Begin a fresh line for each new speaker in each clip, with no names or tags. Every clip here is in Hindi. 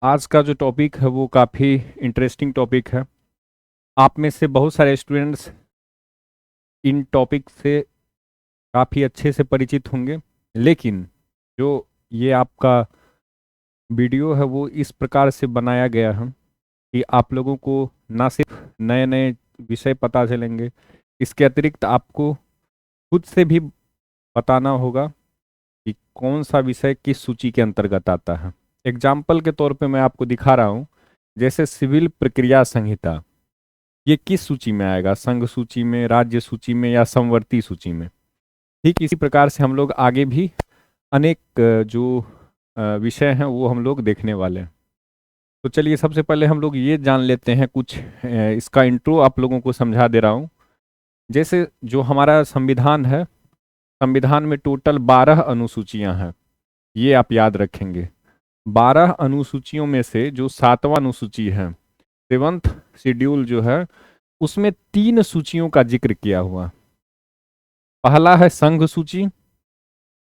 आज का जो टॉपिक है वो काफ़ी इंटरेस्टिंग टॉपिक है। आप में से बहुत सारे स्टूडेंट्स इन टॉपिक से काफ़ी अच्छे से परिचित होंगे, लेकिन जो ये आपका वीडियो है वो इस प्रकार से बनाया गया है कि आप लोगों को ना सिर्फ नए नए विषय पता चलेंगे, इसके अतिरिक्त आपको खुद से भी बताना होगा कि कौन सा विषय किस सूची के अंतर्गत आता है। एग्जाम्पल के तौर पे मैं आपको दिखा रहा हूँ, जैसे सिविल प्रक्रिया संहिता, ये किस सूची में आएगा? संघ सूची में, राज्य सूची में या समवर्ती सूची में? ठीक इसी प्रकार से हम लोग आगे भी अनेक जो विषय हैं वो हम लोग देखने वाले हैं। तो चलिए सबसे पहले हम लोग ये जान लेते हैं कुछ इसका इंट्रो आप लोगों को समझा दे रहा हूँ। जैसे जो हमारा संविधान है, संविधान में टोटल 12 अनुसूचियां हैं, ये आप याद रखेंगे। 12 अनुसूचियों में से जो 7वां अनुसूची है, 7th शेड्यूल जो है, उसमें 3 सूचियों का जिक्र किया हुआ। पहला है संघ सूची,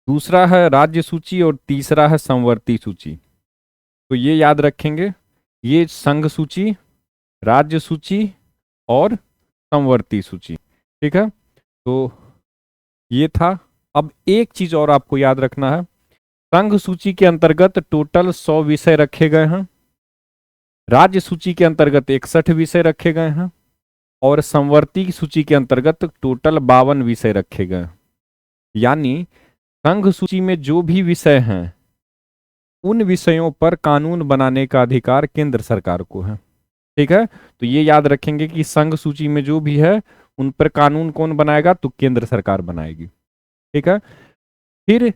दूसरा है राज्य सूची और तीसरा है समवर्ती सूची। तो ये याद रखेंगे, ये संघ सूची, राज्य सूची और समवर्ती सूची। ठीक है, तो ये था। अब एक चीज और आपको याद रखना है, संघ सूची के अंतर्गत टोटल 100 विषय रखे गए हैं, राज्य सूची के अंतर्गत 61 विषय रखे गए हैं और समवर्ती सूची के अंतर्गत टोटल 52 विषय रखे गए। यानी संघ सूची में जो भी विषय हैं उन विषयों पर कानून बनाने का अधिकार केंद्र सरकार को है। ठीक है, तो ये याद रखेंगे कि संघ सूची में जो भी है उन पर कानून कौन बनाएगा? तो केंद्र सरकार बनाएगी। ठीक है, फिर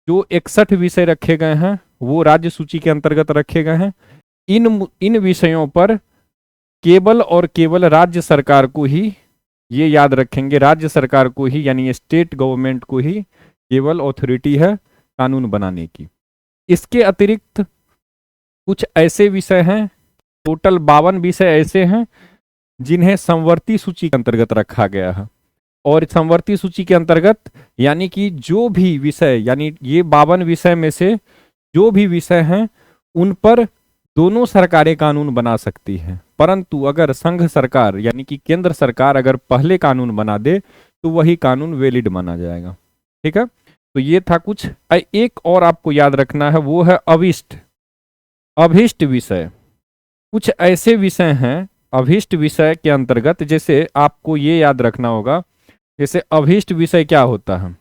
जो 61 विषय रखे गए हैं वो राज्य सूची के अंतर्गत रखे गए हैं। इन विषयों पर केवल और केवल राज्य सरकार को ही, ये याद रखेंगे, राज्य सरकार को ही यानी स्टेट गवर्नमेंट को ही केवल अथॉरिटी है कानून बनाने की। इसके अतिरिक्त कुछ ऐसे विषय हैं, टोटल 52 विषय ऐसे हैं जिन्हें समवर्ती सूची के अंतर्गत रखा गया है। और समवर्ती सूची के अंतर्गत यानी कि जो भी विषय, यानी ये 52 विषय में से जो भी विषय हैं उन पर दोनों सरकारें कानून बना सकती हैं, परंतु अगर संघ सरकार यानी कि केंद्र सरकार अगर पहले कानून बना दे तो वही कानून वैलिड माना जाएगा। ठीक है, तो ये था कुछ। एक और आपको याद रखना है, वो है अभिष्ट अभिष्ट विषय। कुछ ऐसे विषय हैं अभिष्ट विषय के अंतर्गत, जैसे आपको ये याद रखना होगा, जैसे अभिष्ट विषय क्या होता है?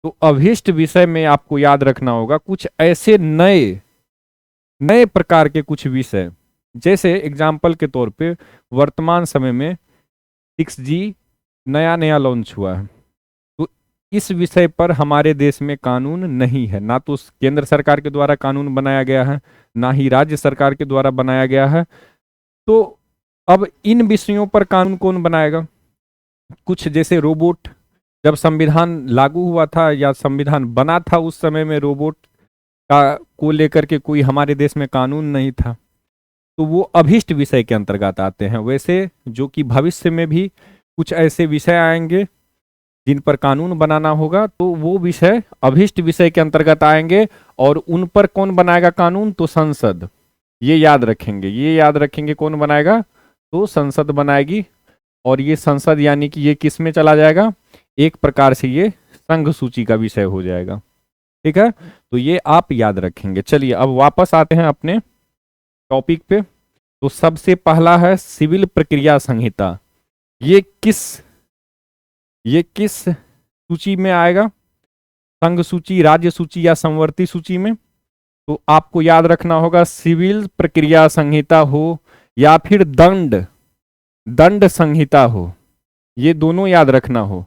तो अभिष्ट विषय में आपको याद रखना होगा कुछ ऐसे नए नए प्रकार के कुछ विषय, जैसे एग्जाम्पल के तौर पे वर्तमान समय में 6G नया नया लॉन्च हुआ है, तो इस विषय पर हमारे देश में कानून नहीं है, ना तो केंद्र सरकार के द्वारा कानून बनाया गया है, ना ही राज्य सरकार के द्वारा बनाया गया है। तो अब इन विषयों पर कानून कौन बनाएगा? कुछ जैसे रोबोट, जब संविधान लागू हुआ था या संविधान बना था उस समय में रोबोट का को लेकर के कोई हमारे देश में कानून नहीं था, तो वो अभिष्ट विषय के अंतर्गत आते हैं। वैसे जो कि भविष्य में भी कुछ ऐसे विषय आएंगे जिन पर कानून बनाना होगा, तो वो विषय अभिष्ट विषय के अंतर्गत आएंगे और उन पर कौन बनाएगा कानून? तो संसद। ये याद रखेंगे, ये याद रखेंगे, कौन बनाएगा? तो संसद बनाएगी। और ये संसद यानी कि ये किस में चला जाएगा? एक प्रकार से ये संघ सूची का विषय हो जाएगा। ठीक है, तो ये आप याद रखेंगे। चलिए अब वापस आते हैं अपने टॉपिक पे। तो सबसे पहला है सिविल प्रक्रिया संहिता। ये किस सूची में आएगा? संघ सूची, राज्य सूची या समवर्ती सूची में? तो आपको याद रखना होगा सिविल प्रक्रिया संहिता हो या फिर दंड संहिता हो, ये दोनों याद रखना हो।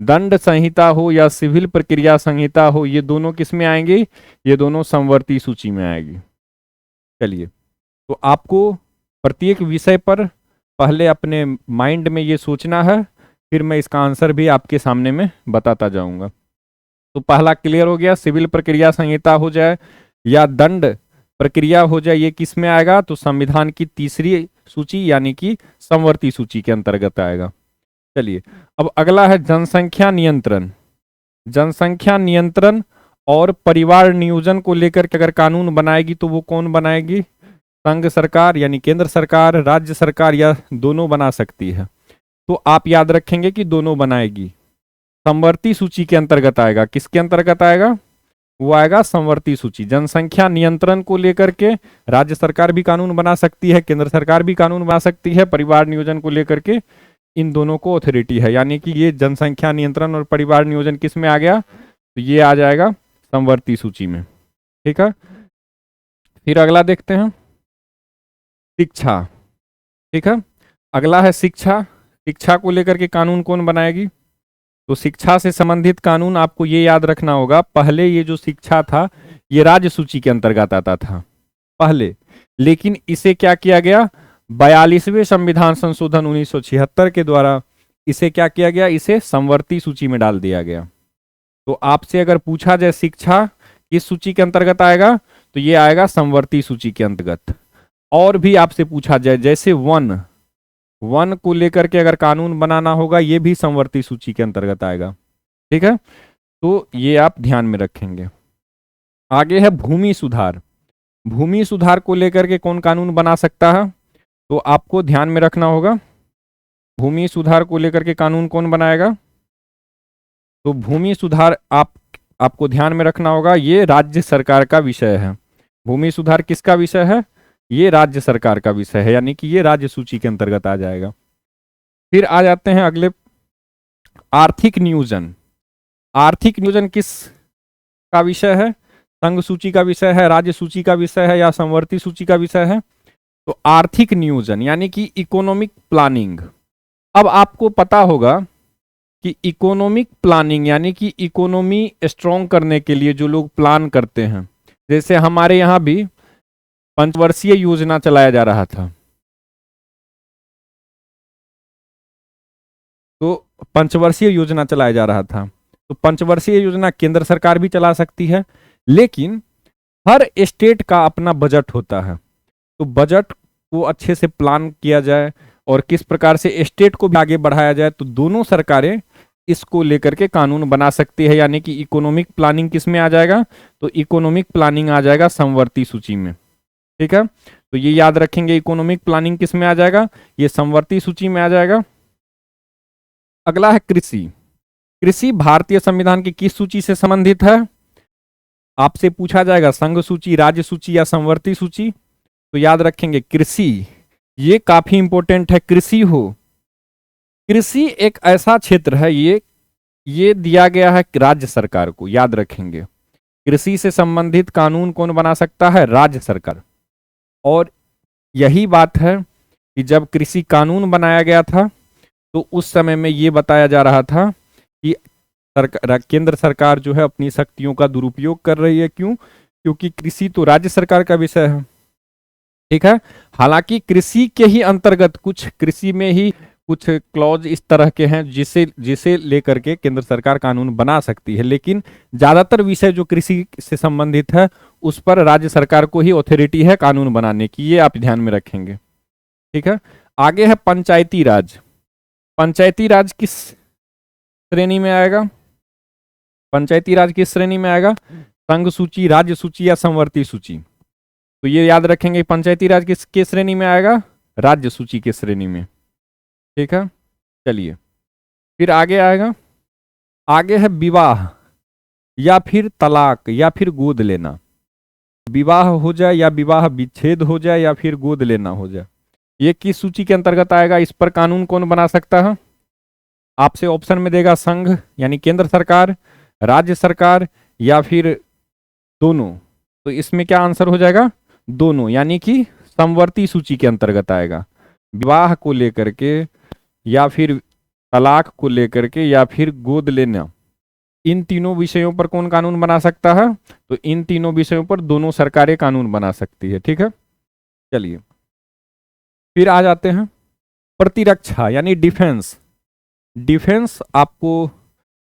दंड संहिता हो या सिविल प्रक्रिया संहिता हो, ये दोनों किस में आएंगी? ये दोनों समवर्ती सूची में आएगी। चलिए, तो आपको प्रत्येक विषय पर पहले अपने माइंड में ये सोचना है, फिर मैं इसका आंसर भी आपके सामने में बताता जाऊंगा। तो पहला क्लियर हो गया, सिविल प्रक्रिया संहिता हो जाए या दंड प्रक्रिया हो जाए, ये किस में आएगा? तो संविधान की तीसरी सूची यानी कि समवर्ती सूची के अंतर्गत आएगा। चलिए, अब अगला है जनसंख्या नियंत्रण। जनसंख्या नियंत्रण और परिवार नियोजन को लेकर के अगर कानून बनाएगी तो वो कौन बनाएगी? संघ सरकार यानी केंद्र सरकार, राज्य सरकार या दोनों बना सकती है। तो आप याद रखेंगे कि दोनों बनाएगी। समवर्ती सूची के अंतर्गत आएगा। किसके अंतर्गत आएगा? वो आएगा समवर्ती सूची। जनसंख्या नियंत्रण को लेकर के राज्य सरकार भी कानून बना सकती है, केंद्र सरकार भी कानून बना सकती है। परिवार नियोजन को लेकर के इन दोनों को अथॉरिटी है, यानी कि ये जनसंख्या नियंत्रण और परिवार नियोजन किस में आ गया? तो ये आ जाएगा समवर्ती सूची में। ठीक है, फिर अगला देखते हैं शिक्षा। ठीक है, अगला है शिक्षा। शिक्षा को लेकर के कानून कौन बनाएगी? तो शिक्षा से संबंधित कानून आपको ये याद रखना होगा, पहले ये जो शिक्षा था ये राज्य सूची के अंतर्गत आता था पहले, लेकिन इसे क्या किया गया? 42वें संविधान संशोधन 1976 के द्वारा इसे क्या किया गया? इसे समवर्ती सूची में डाल दिया गया। तो आपसे अगर पूछा जाए शिक्षा किस सूची के अंतर्गत आएगा, तो ये आएगा समवर्ती सूची के अंतर्गत। और भी आपसे पूछा जाए, जैसे वन को लेकर के अगर कानून बनाना होगा, ये भी समवर्ती सूची के अंतर्गत आएगा। ठीक है, तो ये आप ध्यान में रखेंगे। आगे है भूमि सुधार। भूमि सुधार को लेकर के कौन कानून बना सकता है? तो आपको ध्यान में रखना होगा, भूमि सुधार को लेकर के कानून कौन बनाएगा? तो भूमि सुधार आपको ध्यान में रखना होगा, ये राज्य सरकार का विषय है। भूमि सुधार किसका विषय है? ये राज्य सरकार का विषय है, यानी कि ये राज्य सूची के अंतर्गत आ जाएगा। फिर आ जाते हैं अगले, आर्थिक नियोजन। आर्थिक नियोजन किस का विषय है? संघ सूची का विषय है, राज्य सूची का विषय है या समवर्ती सूची का विषय है? तो आर्थिक नियोजन यानी कि इकोनॉमिक प्लानिंग। अब आपको पता होगा कि इकोनॉमिक प्लानिंग यानी कि इकोनॉमी स्ट्रॉन्ग करने के लिए जो लोग प्लान करते हैं, जैसे हमारे यहाँ भी पंचवर्षीय योजना चलाया जा रहा था, तो पंचवर्षीय योजना चलाया जा रहा था, तो पंचवर्षीय योजना केंद्र सरकार भी चला सकती है, लेकिन हर स्टेट का अपना बजट होता है। तो बजट को अच्छे से प्लान किया जाए और किस प्रकार से स्टेट को भी आगे बढ़ाया जाए, तो दोनों सरकारें इसको लेकर के कानून बना सकती है, यानी कि इकोनॉमिक प्लानिंग किस में आ जाएगा? तो इकोनॉमिक प्लानिंग आ जाएगा समवर्ती सूची में। ठीक है, तो ये याद रखेंगे, इकोनॉमिक प्लानिंग किस में आ जाएगा? ये समवर्ती सूची में आ जाएगा। अगला है कृषि। कृषि भारतीय संविधान की किस सूची से संबंधित है? आपसे पूछा जाएगा संघ सूची, राज्य सूची या समवर्ती सूची, तो याद रखेंगे कृषि, ये काफी इंपॉर्टेंट है। कृषि कृषि एक ऐसा क्षेत्र है, ये दिया गया है राज्य सरकार को, याद रखेंगे। कृषि से संबंधित कानून कौन बना सकता है? राज्य सरकार। और यही बात है कि जब कृषि कानून बनाया गया था तो उस समय में ये बताया जा रहा था कि केंद्र सरकार जो है अपनी शक्तियों का दुरुपयोग कर रही है। क्यों? क्योंकि कृषि तो राज्य सरकार का विषय है। ठीक है, हालांकि कृषि के ही अंतर्गत कृषि में ही कुछ क्लॉज इस तरह के हैं जिसे लेकर के केंद्र सरकार कानून बना सकती है, लेकिन ज्यादातर विषय जो कृषि से संबंधित है उस पर राज्य सरकार को ही अथॉरिटी है कानून बनाने की, ये आप ध्यान में रखेंगे। ठीक है, आगे है पंचायती राज। पंचायती राज किस श्रेणी में आएगा? पंचायती राज किस श्रेणी में आएगा? संघ सूची, राज्य सूची या समवर्ती सूची? तो ये याद रखेंगे, पंचायती राज किस श्रेणी में आएगा? राज्य सूची के श्रेणी में। ठीक है, चलिए फिर आगे आएगा, आगे है विवाह या फिर तलाक या फिर गोद लेना। विवाह हो जाए या विवाह विच्छेद हो जाए या फिर गोद लेना हो जाए, ये किस सूची के अंतर्गत आएगा? इस पर कानून कौन बना सकता है? आपसे ऑप्शन में देगा संघ यानी केंद्र सरकार, राज्य सरकार या फिर दोनों। तो इसमें क्या आंसर हो जाएगा? दोनों, यानी कि समवर्ती सूची के अंतर्गत आएगा। विवाह को लेकर के या फिर तलाक को लेकर के या फिर गोद लेना, इन तीनों विषयों पर कौन कानून बना सकता है? तो इन तीनों विषयों पर दोनों सरकारें कानून बना सकती है। ठीक है, चलिए फिर आ जाते हैं प्रतिरक्षा यानी डिफेंस। डिफेंस आपको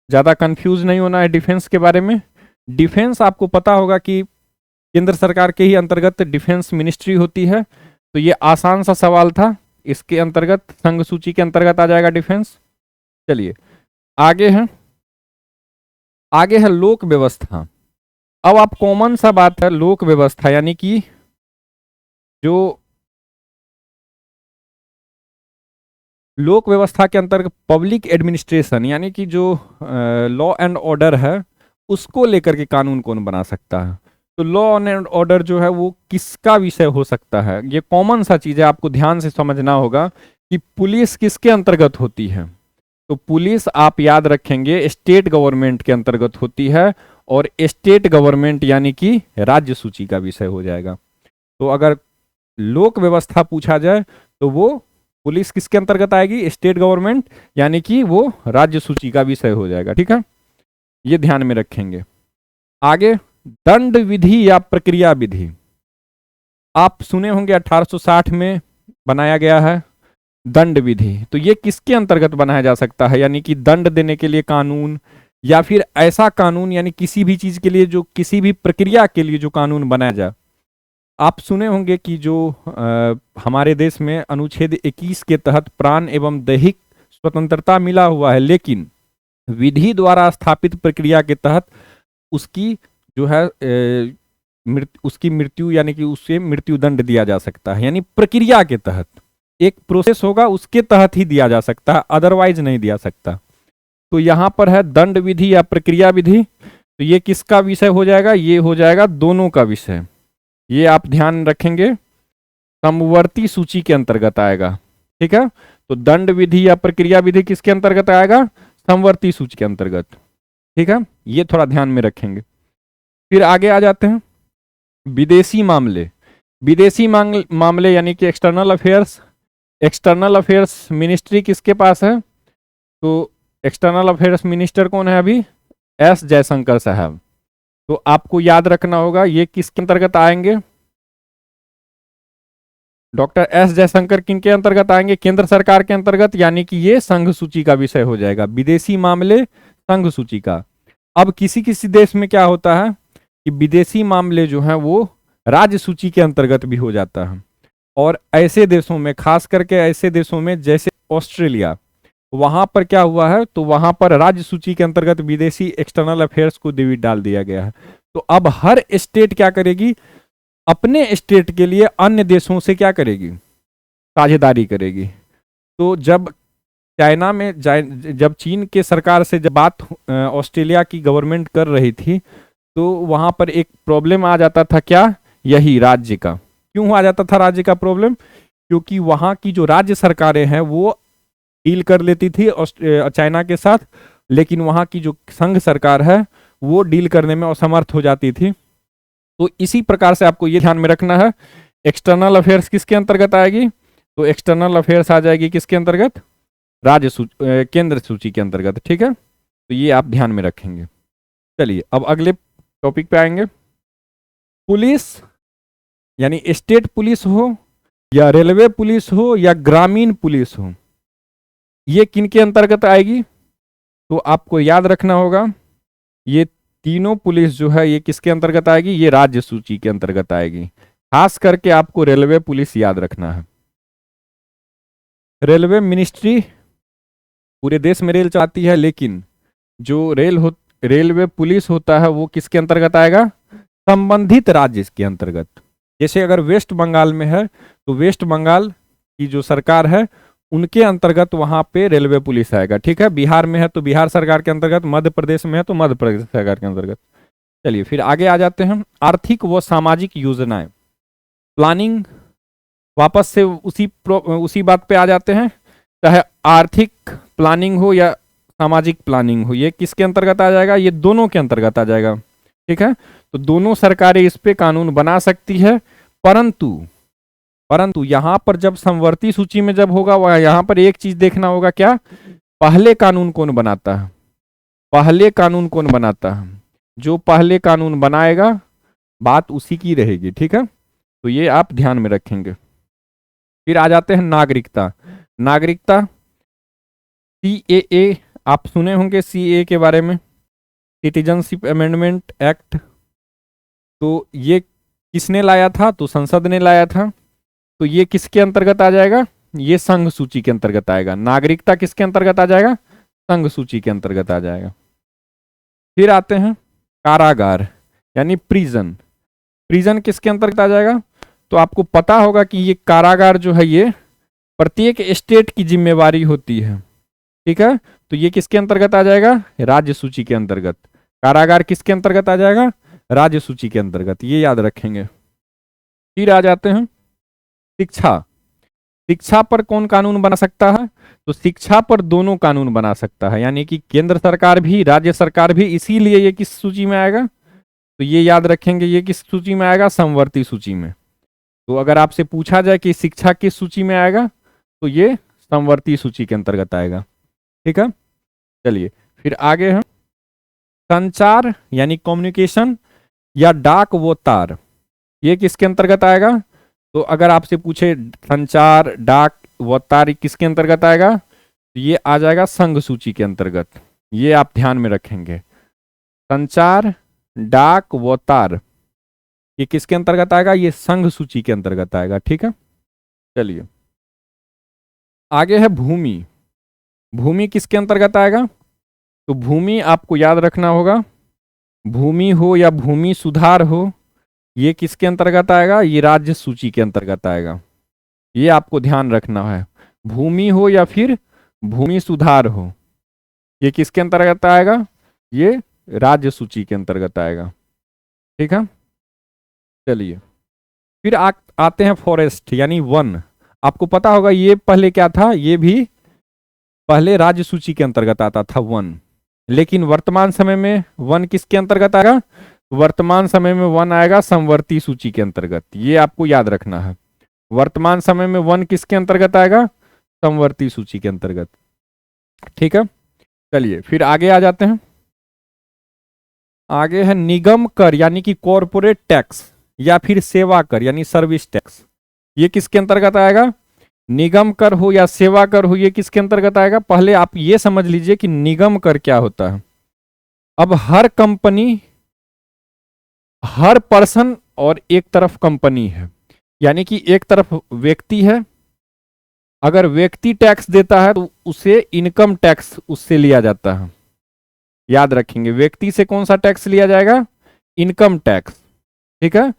ज्यादा कंफ्यूज नहीं होना है डिफेंस के बारे में। डिफेंस आपको पता होगा कि केंद्र सरकार के ही अंतर्गत डिफेंस मिनिस्ट्री होती है, तो ये आसान सा सवाल था, इसके अंतर्गत संघ सूची के अंतर्गत आ जाएगा डिफेंस। चलिए आगे है लोक व्यवस्था। अब आप कॉमन सा बात है, लोक व्यवस्था यानी कि जो लोक व्यवस्था के अंतर्गत पब्लिक एडमिनिस्ट्रेशन यानी कि जो लॉ एंड ऑर्डर है उसको लेकर के कानून कौन बना सकता है। तो लॉ एंड ऑर्डर जो है वो किसका विषय हो सकता है, ये कॉमन सा चीज है, आपको ध्यान से समझना होगा कि पुलिस किसके अंतर्गत होती है। तो पुलिस आप याद रखेंगे स्टेट गवर्नमेंट के अंतर्गत होती है, और स्टेट गवर्नमेंट यानी कि राज्य सूची का विषय हो जाएगा। तो अगर लोक व्यवस्था पूछा जाए तो वो पुलिस किसके अंतर्गत आएगी, स्टेट गवर्नमेंट, यानी कि वो राज्य सूची का विषय हो जाएगा। ठीक है, ये ध्यान में रखेंगे। आगे दंड विधि या प्रक्रिया विधि, आप सुने होंगे 1860 में बनाया गया है दंड विधि। तो ये किसके अंतर्गत बनाया जा सकता है, यानी कि दंड देने के लिए कानून, या फिर ऐसा कानून यानी किसी भी चीज के लिए जो किसी भी प्रक्रिया के लिए जो कानून बनाया जाए। आप सुने होंगे कि जो हमारे देश में अनुच्छेद 21 के तहत प्राण एवं दैहिक स्वतंत्रता मिला हुआ है, लेकिन विधि द्वारा स्थापित प्रक्रिया के तहत उसकी जो है उसकी मृत्यु यानी कि उससे मृत्यु दंड दिया जा सकता है। यानी प्रक्रिया के तहत एक प्रोसेस होगा उसके तहत ही दिया जा सकता है, अदरवाइज नहीं दिया सकता। तो यहां पर है दंड विधि या प्रक्रिया विधि। तो ये किसका विषय हो जाएगा, ये हो जाएगा दोनों का विषय। ये आप ध्यान रखेंगे समवर्ती सूची के अंतर्गत आएगा। ठीक है, तो दंड विधि या प्रक्रिया विधि किसके अंतर्गत आएगा, समवर्ती सूची के अंतर्गत। ठीक है, ये थोड़ा ध्यान में रखेंगे। फिर आगे आ जाते हैं विदेशी मामले। विदेशी मामले यानी कि external affairs. External affairs ministry किसके पास है, तो एक्सटर्नल अफेयर्स मिनिस्टर कौन है अभी, एस जयशंकर साहब। तो आपको याद रखना होगा ये किसके अंतर्गत आएंगे, डॉक्टर एस जयशंकर किन के अंतर्गत आएंगे, केंद्र सरकार के अंतर्गत, यानी कि ये संघ सूची का विषय हो जाएगा। विदेशी मामले संघ सूची का। अब किसी किसी देश में क्या होता है कि विदेशी मामले जो है वो राज्य सूची के अंतर्गत भी हो जाता है, और ऐसे देशों में, खास करके ऐसे देशों में जैसे ऑस्ट्रेलिया, वहां पर क्या हुआ है, तो वहां पर राज्य सूची के अंतर्गत विदेशी एक्सटर्नल अफेयर्स को डाल दिया गया है। तो अब हर स्टेट क्या करेगी, अपने स्टेट के लिए अन्य देशों से क्या करेगी, साझेदारी करेगी। तो जब चाइना में जब चीन के सरकार से जब बात ऑस्ट्रेलिया की गवर्नमेंट कर रही थी, तो वहां पर एक प्रॉब्लम आ जाता था, क्या, यही राज्य का। क्यों आ जाता था राज्य का प्रॉब्लम, क्योंकि वहां की जो राज्य सरकारें हैं वो डील कर लेती थी चाइना के साथ, लेकिन वहां की जो संघ सरकार है वो डील करने में असमर्थ हो जाती थी। तो इसी प्रकार से आपको ये ध्यान में रखना है, एक्सटर्नल अफेयर्स किसके अंतर्गत आएगी, तो एक्सटर्नल अफेयर्स आ जाएगी किसके अंतर्गत, केंद्र सूची के अंतर्गत। ठीक है, तो ये आप ध्यान में रखेंगे। चलिए अब अगले टॉपिक पे आएंगे। पुलिस यानी स्टेट पुलिस हो या रेलवे पुलिस हो या ग्रामीण पुलिस हो, ये किन के अंतर्गत आएगी, तो आपको याद रखना होगा ये तीनों पुलिस जो है ये किसके अंतर्गत आएगी, ये राज्य सूची के अंतर्गत आएगी। खास करके आपको रेलवे पुलिस याद रखना है। रेलवे मिनिस्ट्री पूरे देश में रेल चलाती है, लेकिन जो रेलवे पुलिस होता है वो किसके अंतर्गत आएगा, संबंधित राज्य के अंतर्गत। जैसे अगर वेस्ट बंगाल में है तो वेस्ट बंगाल की जो सरकार है उनके अंतर्गत वहां पे रेलवे पुलिस आएगा। ठीक है, बिहार में है तो बिहार सरकार के अंतर्गत, मध्य प्रदेश में है तो मध्य प्रदेश सरकार के अंतर्गत। चलिए फिर आगे आ जाते हैं, आर्थिक व सामाजिक योजनाएं, प्लानिंग। वापस से उसी बात पे आ जाते हैं, चाहे आर्थिक प्लानिंग हो या सामाजिक प्लानिंग हो, ये किसके अंतर्गत आ जाएगा, ये दोनों के अंतर्गत आ जाएगा। ठीक है, तो दोनों सरकारें इस पे कानून बना सकती है, परंतु यहां पर जब समवर्ती सूची में जब होगा वह यहां पर एक चीज देखना होगा, क्या, पहले कानून कौन बनाता है, पहले कानून कौन बनाता है, जो पहले कानून बनाएगा बात उसी की रहेगी। ठीक है, तो ये आप ध्यान में रखेंगे। फिर आ जाते हैं नागरिकता। नागरिकता सीएए, आप सुने होंगे सीएए के बारे में, सिटीजनशिप अमेंडमेंट एक्ट। तो ये किसने लाया था, तो संसद ने लाया था। तो ये किसके अंतर्गत आ जाएगा, ये संघ सूची के अंतर्गत आएगा। नागरिकता किसके अंतर्गत आ जाएगा, संघ सूची के अंतर्गत आ जाएगा। फिर आते हैं कारागार यानी प्रिजन। प्रिजन किसके अंतर्गत आ जाएगा, तो आपको पता होगा कि ये कारागार जो है ये प्रत्येक स्टेट की जिम्मेवारी होती है। ठीक है, तो ये किसके अंतर्गत आ जाएगा? राज्य सूची के अंतर्गत। कारागार किसके अंतर्गत आ जाएगा? राज्य सूची के अंतर्गत, ये याद रखेंगे। फिर आ जाते हैं शिक्षा। शिक्षा पर कौन कानून बना सकता है? तो शिक्षा पर दोनों कानून बना सकता है, यानी कि केंद्र सरकार भी राज्य सरकार भी। इसीलिए ये किस सूची में आएगा? तो ये याद रखेंगे, ये किस सूची में आएगा? समवर्ती सूची में। तो अगर आपसे पूछा जाए कि शिक्षा किस सूची में आएगा, तो ये समवर्ती सूची के अंतर्गत आएगा। ठीक है, चलिए फिर आगे है संचार यानी कम्युनिकेशन या डाक व तार, ये किसके अंतर्गत आएगा? तो अगर आपसे पूछे संचार, डाक व तार किसके अंतर्गत आएगा, तो ये आ जाएगा संघ सूची के अंतर्गत। ये आप ध्यान में रखेंगे। संचार, डाक व तार ये किसके अंतर्गत आएगा? ये संघ सूची के अंतर्गत आएगा। ठीक है, चलिए आगे है भूमि। भूमि किसके अंतर्गत आएगा? तो भूमि आपको याद रखना होगा, भूमि हो या भूमि सुधार हो, ये किसके अंतर्गत आएगा? ये राज्य सूची के अंतर्गत आएगा। ये आपको ध्यान रखना है, भूमि हो या फिर भूमि सुधार हो, ये किसके अंतर्गत आएगा? ये राज्य सूची के अंतर्गत आएगा। ठीक है, चलिए फिर आते हैं फॉरेस्ट यानी वन। आपको पता होगा ये पहले क्या था? ये भी पहले राज्य सूची के अंतर्गत आता था वन, लेकिन वर्तमान समय में वन किसके अंतर्गत आएगा? वर्तमान समय में वन आएगा समवर्ती सूची के अंतर्गत। ये आपको याद रखना है, वर्तमान समय में वन किसके अंतर्गत आएगा? समवर्ती सूची के अंतर्गत। ठीक है, चलिए फिर आगे आ जाते हैं। आगे है निगम कर यानी कि कॉरपोरेट टैक्स या फिर सेवा कर यानी सर्विस टैक्स, ये किसके अंतर्गत आएगा? निगम कर हो या सेवा कर हो, ये किसके अंतर्गत आएगा? पहले आप ये समझ लीजिए कि निगम कर क्या होता है। अब हर कंपनी, हर पर्सन और एक तरफ कंपनी है, यानी कि एक तरफ व्यक्ति है, अगर व्यक्ति टैक्स देता है तो उसे इनकम टैक्स उससे लिया जाता है। याद रखेंगे, व्यक्ति से कौन सा टैक्स लिया जाएगा? Income tax. ठीक है,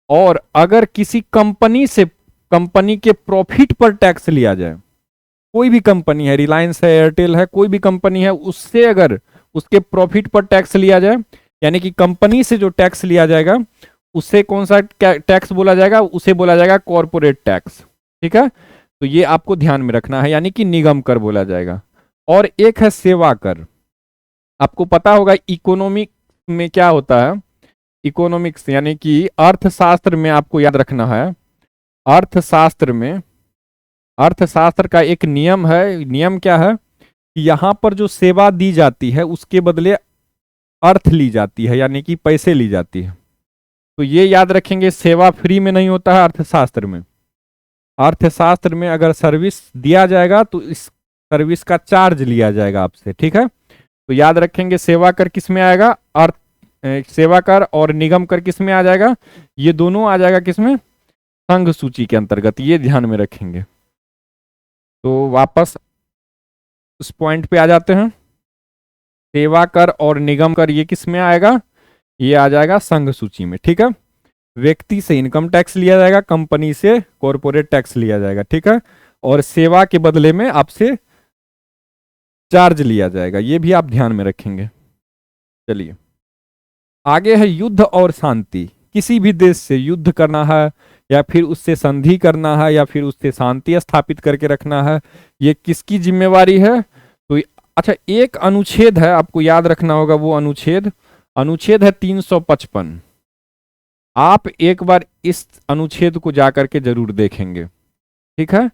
और अगर किसी कंपनी से, कंपनी के प्रॉफिट पर टैक्स लिया जाए, कोई भी कंपनी है, रिलायंस है, एयरटेल है, कोई भी कंपनी है, उससे अगर उसके प्रॉफिट पर टैक्स लिया जाए, यानी कि कंपनी से जो टैक्स लिया जाएगा उससे कौन सा टैक्स बोला जाएगा? उसे बोला जाएगा कॉरपोरेट टैक्स। ठीक है, तो ये आपको ध्यान में रखना है, यानी कि निगम कर बोला जाएगा। और एक है सेवा कर। आपको पता होगा इकोनॉमिक में क्या होता है? इकोनॉमिक्स यानी कि अर्थशास्त्र में आपको याद रखना है, अर्थशास्त्र में, अर्थशास्त्र का एक नियम है। नियम क्या है कि यहां पर जो सेवा दी जाती है उसके बदले अर्थ ली जाती है, यानी कि पैसे ली जाती है। तो ये याद रखेंगे, सेवा फ्री में नहीं होता है अर्थशास्त्र में। अर्थशास्त्र में अगर सर्विस दिया जाएगा तो इस सर्विस का चार्ज लिया जाएगा आपसे। ठीक है, तो याद रखेंगे सेवा कर किस में आएगा? अर्थ सेवा कर। और निगम कर किस में आ जाएगा? ये दोनों आ जाएगा किसमें? संघ सूची के अंतर्गत। ये ध्यान में रखेंगे। तो वापस उस पॉइंट पे आ जाते हैं, सेवा कर और निगम कर ये किस में आएगा? ये आ जाएगा संघ सूची में। ठीक है, व्यक्ति से इनकम टैक्स लिया जाएगा, कंपनी से कॉरपोरेट टैक्स लिया जाएगा। ठीक है, और सेवा के बदले में आपसे चार्ज लिया जाएगा, ये भी आप ध्यान में रखेंगे। चलिए आगे है युद्ध और शांति। किसी भी देश से युद्ध करना है या फिर उससे संधि करना है या फिर उससे शांति स्थापित करके रखना है, ये किसकी जिम्मेवारी है? तो अच्छा, एक अनुच्छेद है आपको याद रखना होगा, वो अनुच्छेद है 355। आप एक बार इस अनुच्छेद को जाकर के जरूर देखेंगे। ठीक है,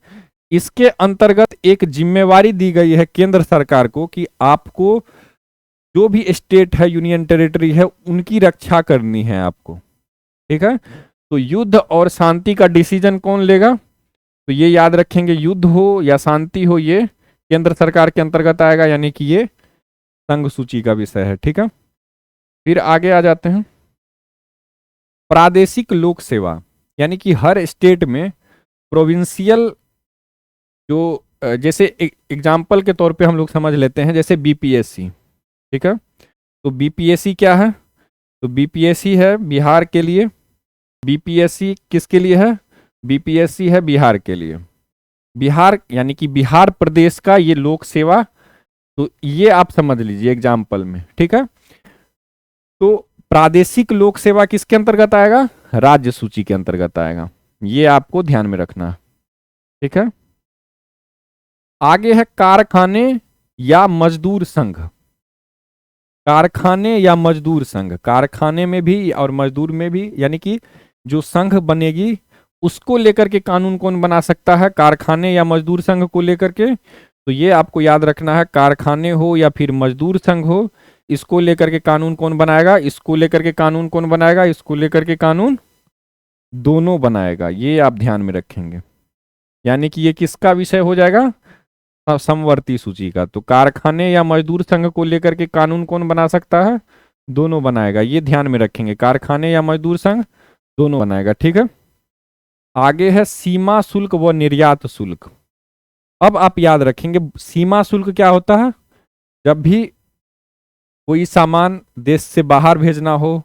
इसके अंतर्गत एक जिम्मेवारी दी गई है केंद्र सरकार को कि आपको जो भी स्टेट है, यूनियन टेरिटरी है, उनकी रक्षा करनी है आपको। ठीक है, तो युद्ध और शांति का डिसीजन कौन लेगा? तो ये याद रखेंगे, युद्ध हो या शांति हो ये केंद्र सरकार के अंतर्गत आएगा, यानी कि ये संघ सूची का विषय है। ठीक है, फिर आगे आ जाते हैं प्रादेशिक लोक सेवा, यानी कि हर स्टेट में प्रोविंशियल जो जैसे एग्जाम्पल के तौर पे हम लोग समझ लेते हैं, जैसे बीपीएससी। ठीक है, तो बीपीएससी क्या है? तो बीपीएससी है बिहार के लिए। बीपीएससी किसके लिए है? बीपीएससी है बिहार के लिए, बिहार यानी कि बिहार प्रदेश का ये लोक सेवा, तो ये आप समझ लीजिए एग्जाम्पल में, ठीक है। तो प्रादेशिक लोक सेवा किसके अंतर्गत आएगा, राज्य सूची के अंतर्गत आएगा, ये आपको ध्यान में रखना है, ठीक है। आगे है कारखाने या मजदूर संघ, कारखाने या मजदूर संघ, कारखाने में भी और मजदूर में भी, यानी कि जो संघ बनेगी उसको लेकर के कानून कौन बना सकता है, कारखाने या मजदूर संघ को लेकर के। तो ये आपको याद रखना है, कारखाने हो या फिर मजदूर संघ हो, इसको लेकर के कानून कौन बनाएगा, इसको लेकर के कानून कौन बनाएगा, इसको लेकर के कानून दोनों बनाएगा, ये आप ध्यान में रखेंगे। यानी कि ये किसका विषय हो जाएगा, समवर्ती सूची का। तो कारखाने या मजदूर संघ को लेकर के कानून कौन बना सकता है, दोनों बनाएगा, ये ध्यान में रखेंगे, कारखाने या मजदूर संघ दोनों बनाएगा, ठीक है। आगे है सीमा शुल्क व निर्यात शुल्क। अब आप याद रखेंगे सीमा शुल्क क्या होता है, जब भी कोई सामान देश से बाहर भेजना हो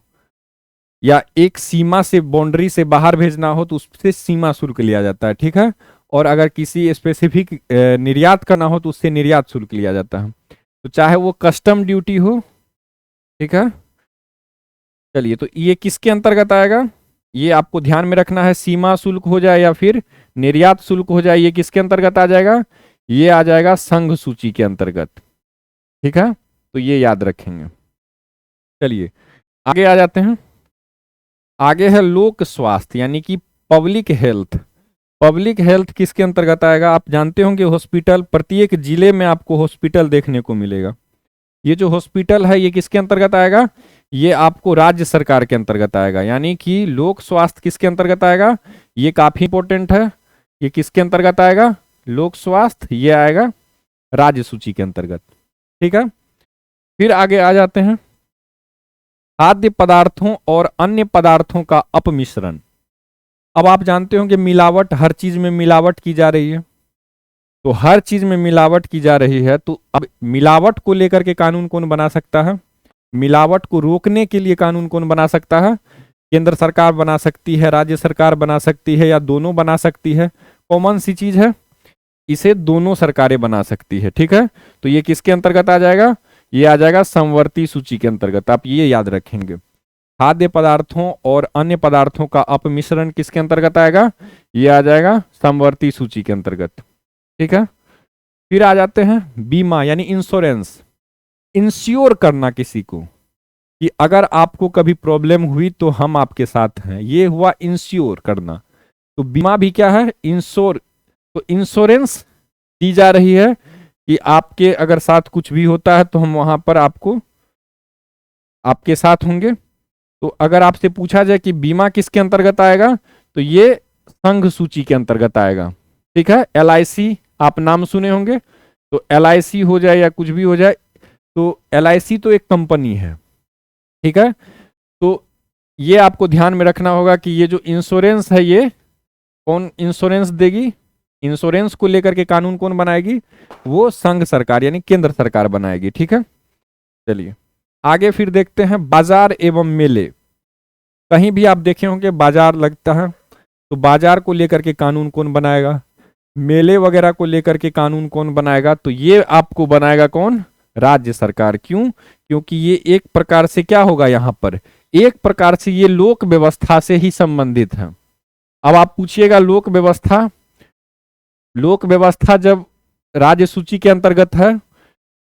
या एक सीमा से बाउंड्री से बाहर भेजना हो तो उससे सीमा शुल्क लिया जाता है, ठीक है। और अगर किसी स्पेसिफिक निर्यात करना हो तो उससे निर्यात शुल्क लिया जाता है, तो चाहे वो कस्टम ड्यूटी हो, ठीक है। चलिए, तो ये किसके अंतर्गत आएगा, ये आपको ध्यान में रखना है, सीमा शुल्क हो जाए या फिर निर्यात शुल्क हो जाए, ये किसके अंतर्गत आ जाएगा, ये आ जाएगा संघ सूची के अंतर्गत, ठीक है। तो ये याद रखेंगे। चलिए आगे आ जाते हैं। आगे है लोक स्वास्थ्य यानी कि पब्लिक हेल्थ। पब्लिक हेल्थ किसके अंतर्गत आएगा, आप जानते होंगे हॉस्पिटल, प्रत्येक जिले में आपको हॉस्पिटल देखने को मिलेगा। ये जो हॉस्पिटल है ये किसके अंतर्गत आएगा, ये आपको राज्य सरकार के अंतर्गत आएगा। यानी कि लोक स्वास्थ्य किसके अंतर्गत आएगा, ये काफी इंपॉर्टेंट है, ये किसके अंतर्गत आएगा, लोक स्वास्थ्य, ये आएगा राज्य सूची के अंतर्गत, ठीक है। फिर आगे आ जाते हैं, खाद्य पदार्थों और अन्य पदार्थों का अपमिश्रण। अब आप जानते होंगे मिलावट, हर चीज में मिलावट की जा रही है, तो हर चीज में मिलावट की जा रही है, तो अब मिलावट को लेकर के कानून कौन बना सकता है, मिलावट को रोकने के लिए कानून कौन बना सकता है, केंद्र सरकार बना सकती है, राज्य सरकार बना सकती है, या दोनों बना सकती है। कॉमन सी चीज है, इसे दोनों सरकारें बना सकती है, ठीक है। तो ये किसके अंतर्गत आ जाएगा, ये आ जाएगा समवर्ती सूची के अंतर्गत, आप ये याद रखेंगे। खाद्य पदार्थों और अन्य पदार्थों का अपमिश्रण किसके अंतर्गत आएगा, ये आ जाएगा समवर्ती सूची के अंतर्गत, ठीक है। फिर आ जाते हैं बीमा यानी इंश्योरेंस, इंश्योर करना किसी को कि अगर आपको कभी प्रॉब्लम हुई तो हम आपके साथ हैं, ये हुआ इंश्योर करना। तो बीमा भी क्या है, इंश्योर, तो इंश्योरेंस दी जा रही है कि आपके अगर साथ कुछ भी होता है तो हम वहां पर आपको आपके साथ होंगे। तो अगर आपसे पूछा जाए कि बीमा किसके अंतर्गत आएगा, तो ये संघ सूची के अंतर्गत आएगा, ठीक है। LIC आप नाम सुने होंगे, तो LIC हो जाए या कुछ भी हो जाए, तो LIC तो एक कंपनी है, ठीक है। तो ये आपको ध्यान में रखना होगा कि ये जो इंश्योरेंस है ये कौन इंश्योरेंस देगी, इंश्योरेंस को लेकर के कानून कौन बनाएगी, वो संघ सरकार यानी केंद्र सरकार बनाएगी, ठीक है। चलिए आगे फिर देखते हैं बाजार एवं मेले। कहीं भी आप देखे होंगे बाजार लगता है, तो बाजार को लेकर के कानून कौन बनाएगा, मेले वगैरह को लेकर के कानून कौन बनाएगा, तो ये आपको बनाएगा कौन, राज्य सरकार। क्यों, क्योंकि ये एक प्रकार से क्या होगा, यहाँ पर एक प्रकार से ये लोक व्यवस्था से ही संबंधित है। अब आप पूछिएगा लोक व्यवस्था, लोक व्यवस्था जब राज्य सूची के अंतर्गत है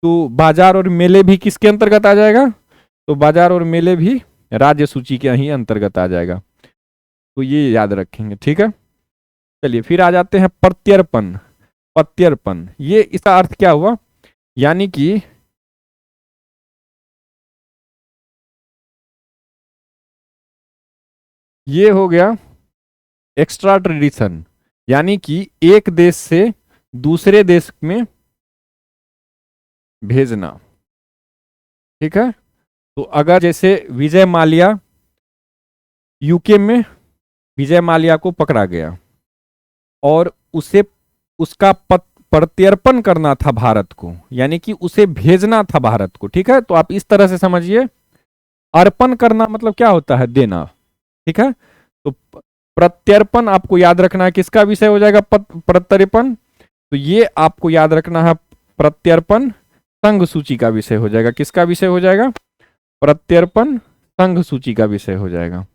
तो बाजार और मेले भी किसके अंतर्गत आ जाएगा, तो बाजार और मेले भी राज्य सूची के ही अंतर्गत आ जाएगा, तो ये याद रखेंगे, ठीक है। चलिए फिर आ जाते हैं प्रत्यर्पण। प्रत्यर्पण ये इसका अर्थ क्या हुआ, यानी कि ये हो गया एक्स्ट्रा ट्रेडिशन, यानी कि एक देश से दूसरे देश में भेजना, ठीक है। तो अगर जैसे विजय माल्या, यूके में विजय माल्या को पकड़ा गया और उसे उसका प्रत्यर्पण करना था भारत को, यानी कि उसे भेजना था भारत को, ठीक है। तो आप इस तरह से समझिए, अर्पण करना मतलब क्या होता है, देना, ठीक है। तो प्रत्यर्पण आपको याद रखना है, किसका विषय हो जाएगा? प्रत्यर्पण। तो ये आपको याद रखना है, प्रत्यर्पण संघ सूची का विषय हो जाएगा। किसका विषय हो जाएगा? प्रत्यर्पण संघ सूची का विषय हो जाएगा।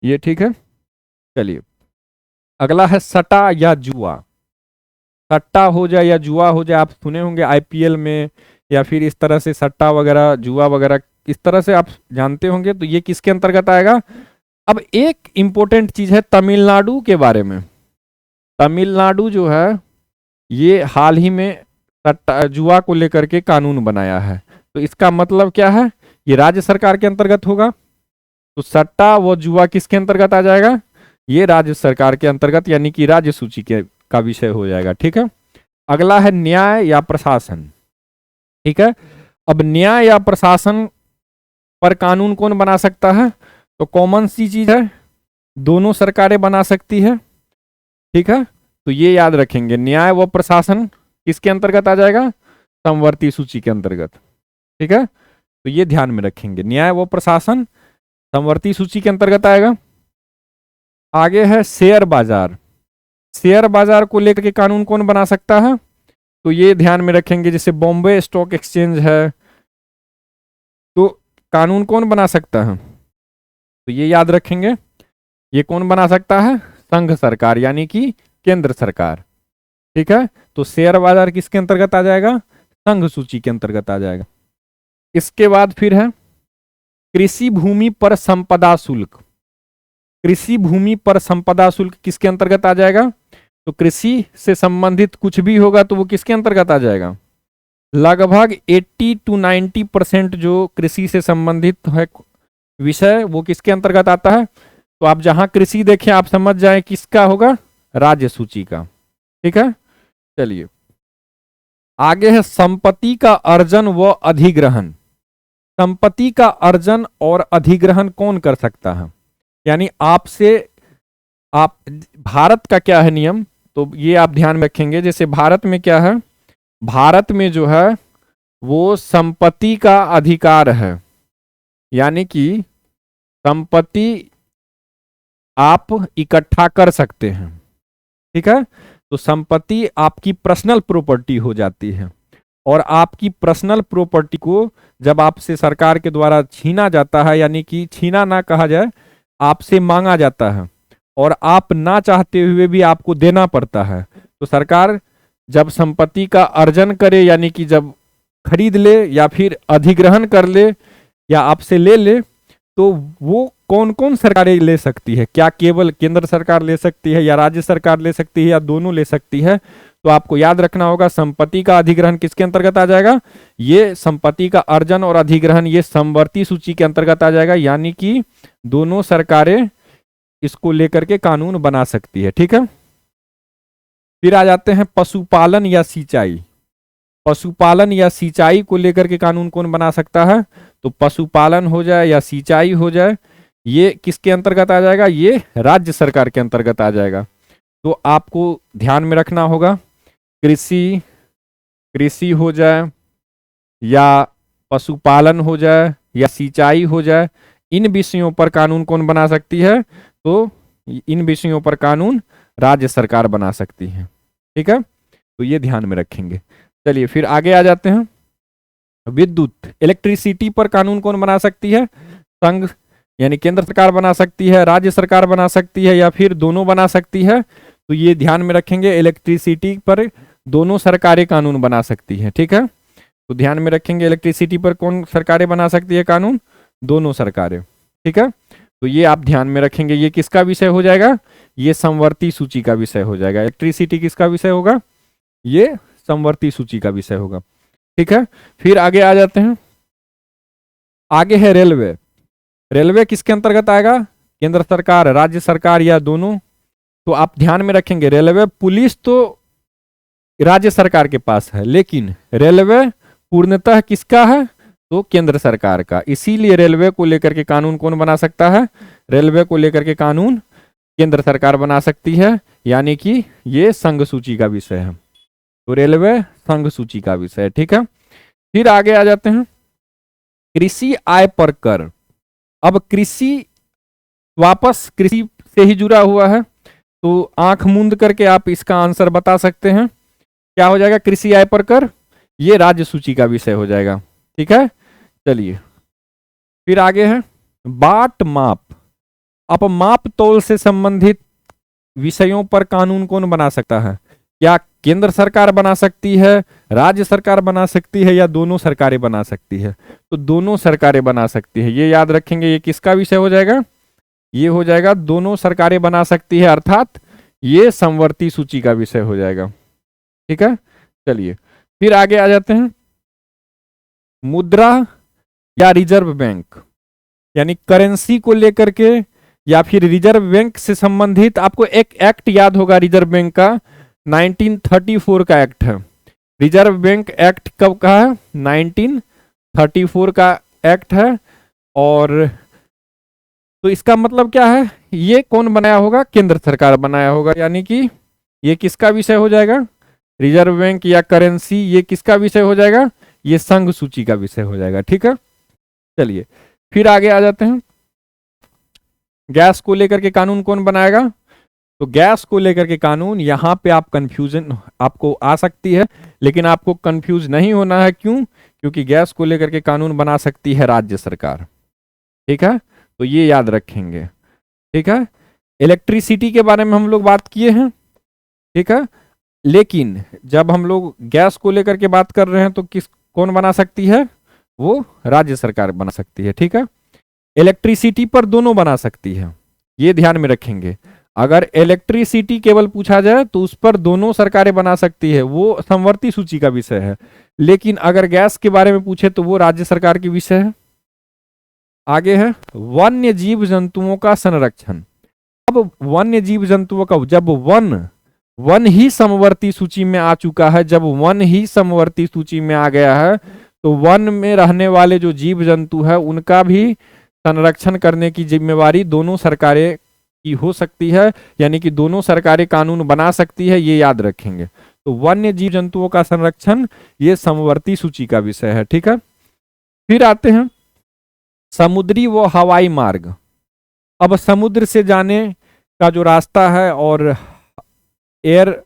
ये ठीक है। चलिए अगला है सट्टा या जुआ। सट्टा हो जाए या जुआ हो जाए, आप सुने होंगे आईपीएल में, या फिर इस तरह से सट्टा वगैरह जुआ वगैरह इस तरह से आप जानते होंगे। तो ये किसके अंतर्गत आएगा? अब एक इंपॉर्टेंट चीज है तमिलनाडु के बारे में। तमिलनाडु जो है ये हाल ही में सट्टा जुआ को लेकर के कानून बनाया है। तो इसका मतलब क्या है? ये राज्य सरकार के अंतर्गत होगा। तो सट्टा व जुआ किसके अंतर्गत आ जाएगा? ये राज्य सरकार के अंतर्गत, यानी कि राज्य सूची के का विषय हो जाएगा। ठीक है। अगला है न्याय या प्रशासन। ठीक है। अब न्याय या प्रशासन पर कानून कौन बना सकता है? तो कॉमन सी चीज है, दोनों सरकारें बना सकती है। ठीक है। तो ये याद रखेंगे, न्याय व प्रशासन किसके अंतर्गत आ जाएगा? समवर्ती सूची के अंतर्गत। ठीक है। तो ये ध्यान में रखेंगे, न्याय व प्रशासन समवर्ती सूची के अंतर्गत आएगा। आगे है शेयर बाजार। शेयर बाजार को लेकर के कानून कौन बना सकता है? तो ये ध्यान में रखेंगे, जैसे बॉम्बे स्टॉक एक्सचेंज है, तो कानून कौन बना सकता है? तो ये याद रखेंगे, ये कौन बना सकता है? संघ सरकार, यानी कि केंद्र सरकार। ठीक है। तो शेयर बाजार किसके अंतर्गत आ जाएगा? संघ सूची के अंतर्गत आ जाएगा। इसके बाद फिर है कृषि भूमि पर संपदा शुल्क। कृषि भूमि पर संपदा शुल्क किसके अंतर्गत आ जाएगा? तो कृषि से संबंधित कुछ भी होगा तो वो किसके अंतर्गत आ जाएगा? लगभग 80 to 90% जो कृषि से संबंधित है विषय, वो किसके अंतर्गत आता है? तो आप जहां कृषि देखें आप समझ जाएं किसका होगा? राज्य सूची का। ठीक है। चलिए आगे है संपत्ति का अर्जन व अधिग्रहण। संपत्ति का अर्जन और अधिग्रहण कौन कर सकता है? यानी आपसे आप भारत का क्या है नियम, तो ये आप ध्यान में रखेंगे। जैसे भारत में क्या है, भारत में जो है वो संपत्ति का अधिकार है, यानी कि संपत्ति आप इकट्ठा कर सकते हैं। ठीक है। तो संपत्ति आपकी पर्सनल प्रॉपर्टी हो जाती है, और आपकी पर्सनल प्रॉपर्टी को जब आपसे सरकार के द्वारा छीना जाता है, यानी कि छीना ना कहा जाए, आपसे मांगा जाता है और आप ना चाहते हुए भी आपको देना पड़ता है, तो सरकार जब संपत्ति का अर्जन करे, यानी कि जब खरीद ले या फिर अधिग्रहण कर ले या आपसे ले ले, तो वो कौन कौन सरकारें ले सकती है? क्या केवल केंद्र सरकार ले सकती है, या राज्य सरकार ले सकती है, या दोनों ले सकती है? तो आपको याद रखना होगा, संपत्ति का अधिग्रहण किसके अंतर्गत आ जाएगा? ये संपत्ति का अर्जन और अधिग्रहण ये समवर्ती सूची के अंतर्गत आ जाएगा, यानी कि दोनों सरकारें इसको लेकर के कानून बना सकती है। ठीक है। फिर आ जाते हैं पशुपालन या सिंचाई। पशुपालन या सिंचाई को लेकर के कानून कौन बना सकता है? तो पशुपालन हो जाए या सिंचाई हो जाए, ये किसके अंतर्गत आ जाएगा? ये राज्य सरकार के अंतर्गत आ जाएगा। तो आपको ध्यान में रखना होगा, कृषि कृषि हो जाए या पशुपालन हो जाए या सिंचाई हो जाए, इन विषयों पर कानून कौन बना सकती है? तो इन विषयों पर कानून राज्य सरकार बना सकती है। ठीक है। तो ये ध्यान में रखेंगे। चलिए फिर आगे आ जाते हैं, विद्युत इलेक्ट्रिसिटी पर कानून कौन बना सकती है? संघ यानी केंद्र सरकार बना सकती है, राज्य सरकार बना सकती है, या फिर दोनों बना सकती है। तो ये ध्यान में रखेंगे, इलेक्ट्रिसिटी पर दोनों सरकारें कानून बना सकती है। ठीक है। तो ध्यान में रखेंगे, इलेक्ट्रिसिटी पर कौन सरकारें बना सकती है कानून? दोनों सरकारें। ठीक है। तो ये आप ध्यान में रखेंगे, ये किसका विषय हो जाएगा? ये समवर्ती सूची का विषय हो जाएगा। इलेक्ट्रिसिटी किसका विषय होगा? ये समवर्ती सूची का विषय होगा। ठीक है। फिर आगे आ जाते हैं, आगे है रेलवे। रेलवे किसके अंतर्गत आएगा? केंद्र सरकार, राज्य सरकार, या दोनों? तो आप ध्यान में रखेंगे, रेलवे पुलिस तो राज्य सरकार के पास है, लेकिन रेलवे पूर्णतः किसका है? तो केंद्र सरकार का। इसीलिए रेलवे को लेकर के कानून कौन बना सकता है? रेलवे को लेकर के कानून केंद्र सरकार बना सकती है, यानी कि ये संघ सूची का विषय है। तो रेलवे संघ सूची का विषय है। ठीक है। फिर आगे आ जाते हैं, कृषि आय पर कर। अब कृषि वापस कृषि से ही जुड़ा हुआ है, तो आंख मूंद करके आप इसका आंसर बता सकते हैं। क्या हो जाएगा? कृषि आय पर कर, ये राज्य सूची का विषय हो जाएगा। ठीक है, चलिए फिर आगे है बाट माप। अब माप तौल से संबंधित विषयों पर कानून कौन बना सकता है? क्या केंद्र सरकार बना सकती है, राज्य सरकार बना सकती है, या दोनों सरकारें बना सकती है? तो दोनों सरकारें बना सकती है, ये याद रखेंगे। ये किसका विषय हो जाएगा? ये हो जाएगा दोनों सरकारें बना सकती है, अर्थात ये समवर्ती सूची का विषय हो जाएगा। ठीक है, चलिए फिर आगे आ जाते हैं। मुद्रा या रिजर्व बैंक, यानी करेंसी को लेकर के या फिर रिजर्व बैंक से संबंधित आपको एक एक्ट याद होगा, रिजर्व बैंक का 1934 का एक्ट है। रिजर्व बैंक एक्ट कब का है? 1934 का एक्ट है। और तो इसका मतलब क्या है? ये कौन बनाया होगा? केंद्र सरकार बनाया होगा, यानी कि ये किसका विषय हो जाएगा? रिजर्व बैंक या करेंसी, ये किसका विषय हो जाएगा? ये संघ सूची का विषय हो जाएगा। ठीक है, चलिए फिर आगे आ जाते हैं। गैस को लेकर के कानून कौन बनाएगा? तो गैस को लेकर के कानून, यहां पे आप कंफ्यूजन आपको आ सकती है, लेकिन आपको कंफ्यूज नहीं होना है। क्यों? क्योंकि गैस को लेकर के कानून बना सकती है राज्य सरकार। ठीक है, तो ये याद रखेंगे। ठीक है, इलेक्ट्रिसिटी के बारे में हम लोग बात किए हैं। ठीक है, लेकिन जब हम लोग गैस को लेकर के बात कर रहे हैं तो कौन बना सकती है? वो राज्य सरकार बना सकती है। ठीक है, इलेक्ट्रिसिटी पर दोनों बना सकती है, ये ध्यान में रखेंगे। अगर इलेक्ट्रिसिटी केवल पूछा जाए तो उस पर दोनों सरकारें बना सकती है, वो समवर्ती सूची का विषय है। लेकिन अगर गैस के बारे में पूछे तो वो राज्य सरकार की विषय है। आगे है वन्य जीव जंतुओं का संरक्षण। अब वन्य जीव जंतुओं का, जब वन ही समवर्ती सूची में आ चुका है, जब वन ही समवर्ती सूची में आ गया है, तो वन में रहने वाले जो जीव जंतु है उनका भी संरक्षण करने की जिम्मेवारी दोनों सरकारें की हो सकती है, यानी कि दोनों सरकारें कानून बना सकती है, ये याद रखेंगे। तो वन्य जीव जंतुओं का संरक्षण ये समवर्ती सूची का विषय है। ठीक है, फिर आते हैं समुद्री व हवाई मार्ग। अब समुद्र से जाने का जो रास्ता है और एयर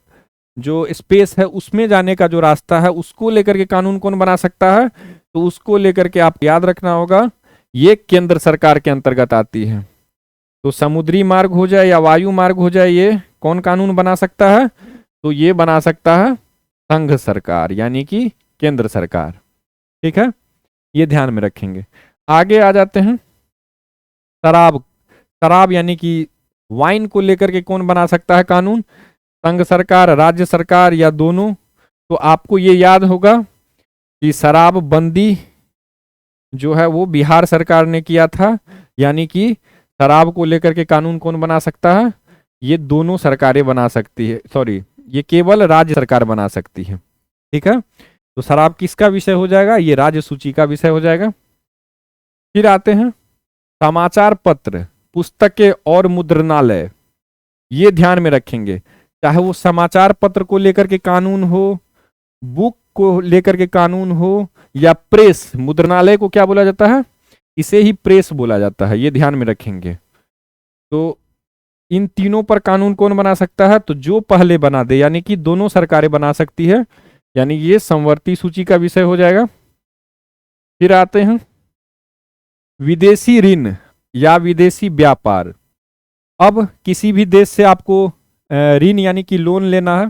जो स्पेस है उसमें जाने का जो रास्ता है, उसको लेकर के कानून कौन बना सकता है? तो उसको लेकर के आप याद रखना होगा, ये केंद्र सरकार के अंतर्गत आती है। तो समुद्री मार्ग हो जाए या वायु मार्ग हो जाए, ये कौन कानून बना सकता है? तो ये बना सकता है संघ सरकार, यानी कि केंद्र सरकार। ठीक है, ये ध्यान में रखेंगे। आगे आ जाते हैं शराब यानी कि वाइन को लेकर के कौन बना सकता है कानून? संघ सरकार, राज्य सरकार, या दोनों? तो आपको ये याद होगा कि शराबबंदी जो है वो बिहार सरकार ने किया था, यानी कि शराब को लेकर के कानून कौन बना सकता है? ये दोनों सरकारें बना सकती है, सॉरी, ये केवल राज्य सरकार बना सकती है। ठीक है, तो शराब किसका विषय हो जाएगा? ये राज्य सूची का विषय हो जाएगा। फिर आते हैं समाचार पत्र, पुस्तकें और मुद्रणालय, ये ध्यान में रखेंगे। चाहे वो समाचार पत्र को लेकर के कानून हो, बुक को लेकर के कानून हो, या प्रेस, मुद्रणालय को क्या बोला जाता है? इसे ही प्रेस बोला जाता है, ये ध्यान में रखेंगे। तो इन तीनों पर कानून कौन बना सकता है? तो जो पहले बना दे, यानी कि दोनों सरकारें बना सकती है, यानी ये समवर्ती सूची का विषय हो जाएगा। फिर आते हैं विदेशी ऋण या विदेशी व्यापार। अब किसी भी देश से आपको ऋण यानी कि लोन लेना है,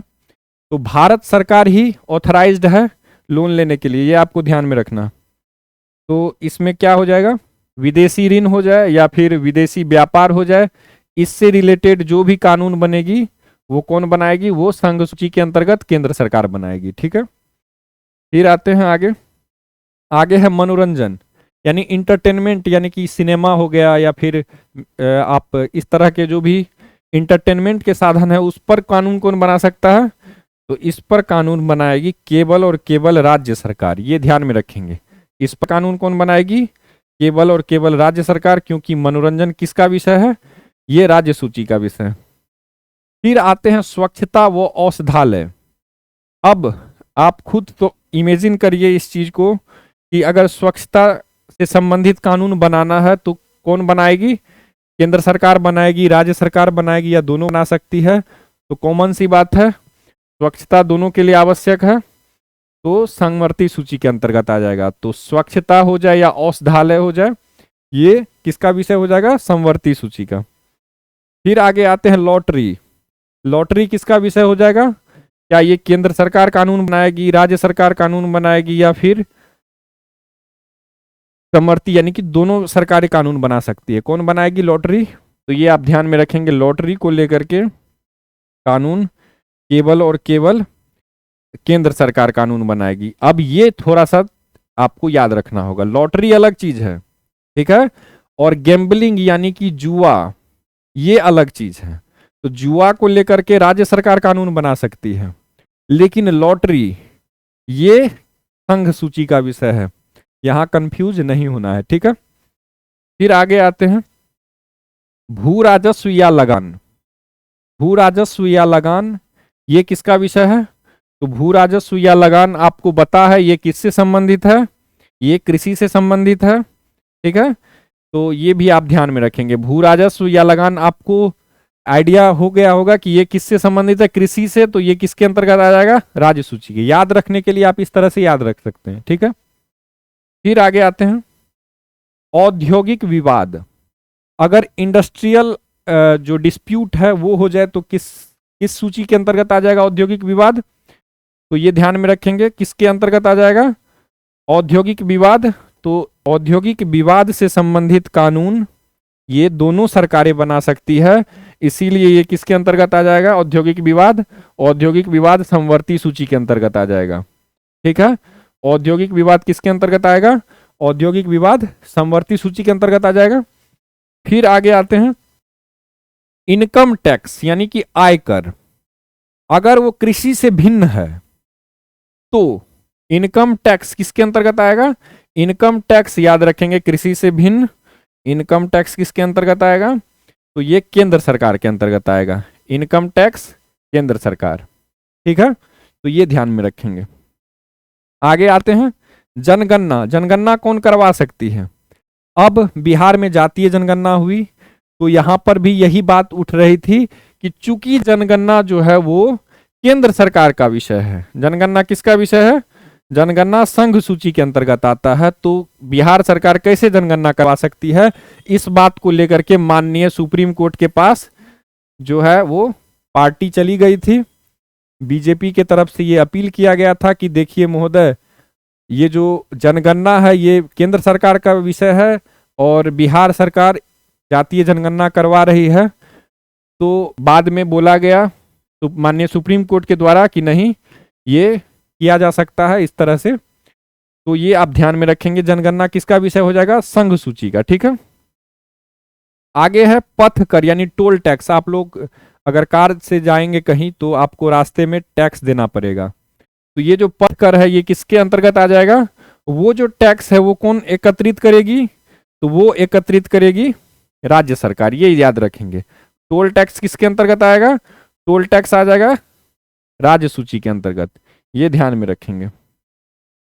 तो भारत सरकार ही ऑथराइज्ड है लोन लेने के लिए, ये आपको ध्यान में रखना। तो इसमें क्या हो जाएगा? विदेशी ऋण हो जाए या फिर विदेशी व्यापार हो जाए, इससे रिलेटेड जो भी कानून बनेगी वो कौन बनाएगी? वो संघ सूची के अंतर्गत केंद्र सरकार बनाएगी। ठीक है, फिर आते हैं आगे है मनोरंजन, यानी इंटरटेनमेंट, यानी कि सिनेमा हो गया या फिर आप इस तरह के जो भी इंटरटेनमेंट के साधन है, उस पर कानून कौन बना सकता है? तो इस पर कानून बनाएगी केवल और केवल राज्य सरकार, ये ध्यान में रखेंगे। इस पर कानून कौन बनाएगी? केवल और केवल राज्य सरकार, क्योंकि मनोरंजन किसका विषय है? ये राज्य सूची का विषय। फिर आते हैं स्वच्छता व औषधालय। अब आप खुद तो इमेजिन करिए इस चीज को कि अगर स्वच्छता से संबंधित कानून बनाना है तो कौन बनाएगी? केंद्र सरकार बनाएगी, राज्य सरकार बनाएगी, या दोनों बना सकती है। तो कॉमन सी बात है, स्वच्छता दोनों के लिए आवश्यक है, तो संवर्ती सूची के अंतर्गत आ जाएगा। तो स्वच्छता हो जाए या औषधालय हो जाए, ये किसका विषय हो जाएगा? संवर्ती सूची का। फिर आगे आते हैं लॉटरी। लॉटरी किसका विषय हो जाएगा? क्या ये केंद्र सरकार कानून बनाएगी, राज्य सरकार कानून बनाएगी, या फिर समवर्ती यानी कि दोनों सरकारें कानून बना सकती है? कौन बनाएगी? लॉटरी। तो ये आप ध्यान में रखेंगे, लॉटरी को लेकर के कानून केवल और केवल केंद्र सरकार कानून बनाएगी। अब ये थोड़ा सा आपको याद रखना होगा, लॉटरी अलग चीज है, ठीक है, और गैम्बलिंग यानी कि जुआ, ये अलग चीज है। तो जुआ को लेकर के राज्य सरकार कानून बना सकती है, लेकिन लॉटरी ये संघ सूची का विषय है, यहां कंफ्यूज नहीं होना है, ठीक है। फिर आगे आते हैं भू राजस्व या लगान। भू राजस्व या लगान ये किसका विषय है? तो भू राजस्व या लगान आपको बता है ये किससे संबंधित है? ये कृषि से संबंधित है, ठीक है। तो ये भी आप ध्यान में रखेंगे, भू राजस्व या लगान आपको आइडिया हो गया होगा कि ये किससे संबंधित है? कृषि से। तो ये किसके अंतर्गत आ जाएगा? राज्य सूची के। याद रखने के लिए आप इस तरह से याद रख सकते हैं, ठीक है। फिर आगे आते हैं औद्योगिक विवाद। अगर इंडस्ट्रियल जो डिस्प्यूट है वो हो जाए तो किस सूची के अंतर्गत आ जाएगा औद्योगिक विवाद? तो ये ध्यान में रखेंगे, किसके अंतर्गत आ जाएगा औद्योगिक विवाद? तो औद्योगिक विवाद से संबंधित कानून ये दोनों सरकारें बना सकती है, इसीलिए ये किसके अंतर्गत आ जाएगा? औद्योगिक विवाद। औद्योगिक विवाद संवर्ती सूची के अंतर्गत आ जाएगा, ठीक है। औद्योगिक विवाद किसके अंतर्गत आएगा? औद्योगिक विवाद संवर्ती सूची के अंतर्गत आ जाएगा। फिर आगे आते हैं इनकम टैक्स यानी कि आयकर। अगर वो कृषि से भिन्न है तो इनकम टैक्स किसके अंतर्गत आएगा? इनकम टैक्स याद रखेंगे, कृषि से भिन्न इनकम टैक्स किसके अंतर्गत आएगा? तो ये केंद्र सरकार के अंतर्गत आएगा, इनकम टैक्स केंद्र सरकार, ठीक है। तो ये ध्यान में रखेंगे। आगे आते हैं जनगणना। जनगणना कौन करवा सकती है? अब बिहार में जातीय जनगणना हुई तो यहां पर भी यही बात उठ रही थी कि चूंकि जनगणना जो है वो केंद्र सरकार का विषय है। जनगणना किसका विषय है? जनगणना संघ सूची के अंतर्गत आता है, तो बिहार सरकार कैसे जनगणना करवा सकती है? इस बात को लेकर के माननीय सुप्रीम कोर्ट के पास जो है वो पार्टी चली गई थी, बीजेपी के तरफ से ये अपील किया गया था कि देखिए महोदय, ये जो जनगणना है ये केंद्र सरकार का विषय है और बिहार सरकार जातीय जनगणना करवा रही है। तो बाद में बोला गया तो माननीय सुप्रीम कोर्ट के द्वारा कि नहीं, ये किया जा सकता है इस तरह से। तो ये आप ध्यान में रखेंगे, जनगणना किसका विषय हो जाएगा? संघ सूची का, ठीक है। आगे है पथ कर यानी टोल टैक्स। आप लोग अगर कार से जाएंगे कहीं तो आपको रास्ते में टैक्स देना पड़ेगा, तो ये जो पथ कर है ये किसके अंतर्गत आ जाएगा? वो जो टैक्स है वो कौन एकत्रित करेगी? तो वो एकत्रित करेगी राज्य सरकार, ये याद रखेंगे। टोल टैक्स किसके अंतर्गत आएगा? टोल टैक्स आ जाएगा राज्य सूची के अंतर्गत, ये ध्यान में रखेंगे।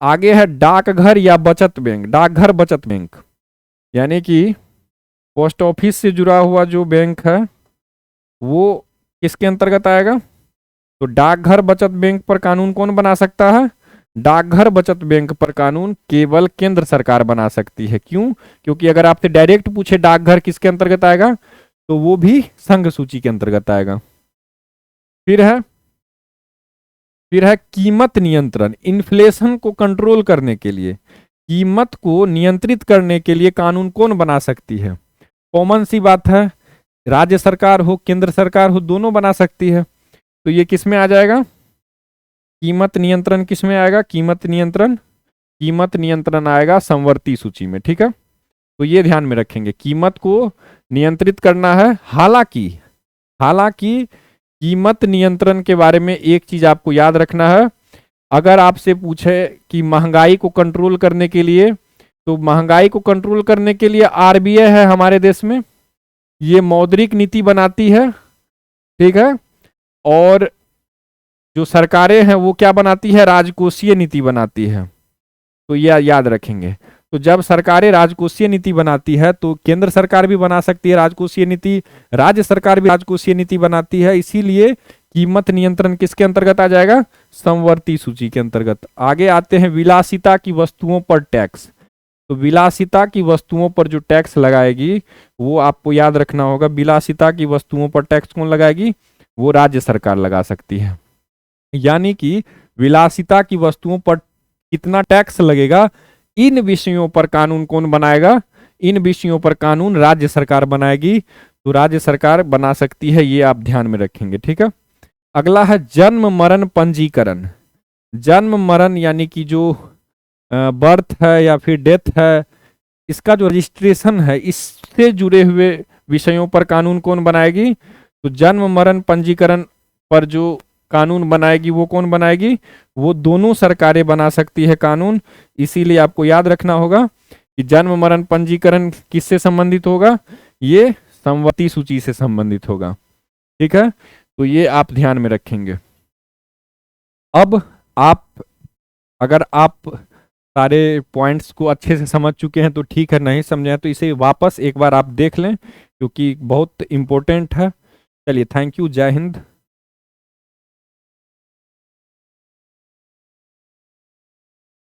आगे है डाकघर या बचत बैंक। डाकघर बचत बैंक यानी कि पोस्ट ऑफिस से जुड़ा हुआ जो बैंक है वो किसके अंतर्गत आएगा? तो डाकघर बचत बैंक पर कानून कौन बना सकता है? डाकघर बचत बैंक पर कानून केवल केंद्र सरकार बना सकती है। क्यों? क्योंकि अगर आपसे डायरेक्ट पूछे डाकघर किसके अंतर्गत आएगा तो वो भी संघ सूची के अंतर्गत आएगा। फिर है कीमत नियंत्रण। इन्फ्लेशन को कंट्रोल करने के लिए, कीमत को नियंत्रित करने के लिए कानून कौन बना सकती है? कॉमन सी बात है, राज्य सरकार हो केंद्र सरकार हो दोनों बना सकती है। तो ये किस में आ जाएगा? कीमत नियंत्रण किस में आएगा? कीमत नियंत्रण आएगा संवर्ती सूची में, ठीक है। तो ये ध्यान में रखेंगे, कीमत को नियंत्रित करना है। हालांकि कीमत नियंत्रण के बारे में एक चीज आपको याद रखना है, अगर आपसे पूछे कि महंगाई को कंट्रोल करने के लिए, तो महंगाई को कंट्रोल करने के लिए आरबीआई है हमारे देश में, ये मौद्रिक नीति बनाती है, ठीक है। और जो सरकारें हैं वो क्या बनाती है? राजकोषीय नीति बनाती है। तो यह याद रखेंगे। तो जब सरकारें राजकोषीय नीति बनाती है तो केंद्र सरकार भी बना सकती है राजकोषीय नीति, राज्य सरकार भी राजकोषीय नीति बनाती है, इसीलिए कीमत नियंत्रण किसके अंतर्गत आ जाएगा, समवर्ती सूची के अंतर्गत। आगे आते हैं विलासिता की वस्तुओं पर टैक्स। तो विलासिता की वस्तुओं पर जो टैक्स लगाएगी वो आपको याद रखना होगा, विलासिता की वस्तुओं पर टैक्स कौन लगाएगी, वो राज्य सरकार लगा सकती है। यानी कि विलासिता की वस्तुओं पर कितना टैक्स लगेगा, इन विषयों पर कानून कौन बनाएगा, इन विषयों पर कानून राज्य सरकार बनाएगी। तो राज्य सरकार बना सकती है, ये आप ध्यान में रखेंगे, ठीक है। अगला है जन्म मरण पंजीकरण। जन्म मरण यानी कि जो बर्थ है या फिर डेथ है, इसका जो रजिस्ट्रेशन है, इससे जुड़े हुए विषयों पर कानून कौन बनाएगी, तो जन्म मरण पंजीकरण पर जो कानून बनाएगी वो कौन बनाएगी, वो दोनों सरकारें बना सकती है कानून। इसीलिए आपको याद रखना होगा कि जन्म मरण पंजीकरण किससे संबंधित होगा, ये समवर्ती सूची से संबंधित होगा, ठीक है। तो ये आप ध्यान में रखेंगे। अब आप अगर आप सारे पॉइंट्स को अच्छे से समझ चुके हैं तो ठीक है, नहीं समझे हैं तो इसे वापस एक बार आप देख लें क्योंकि बहुत इंपॉर्टेंट है। चलिए, थैंक यू, जय हिंद।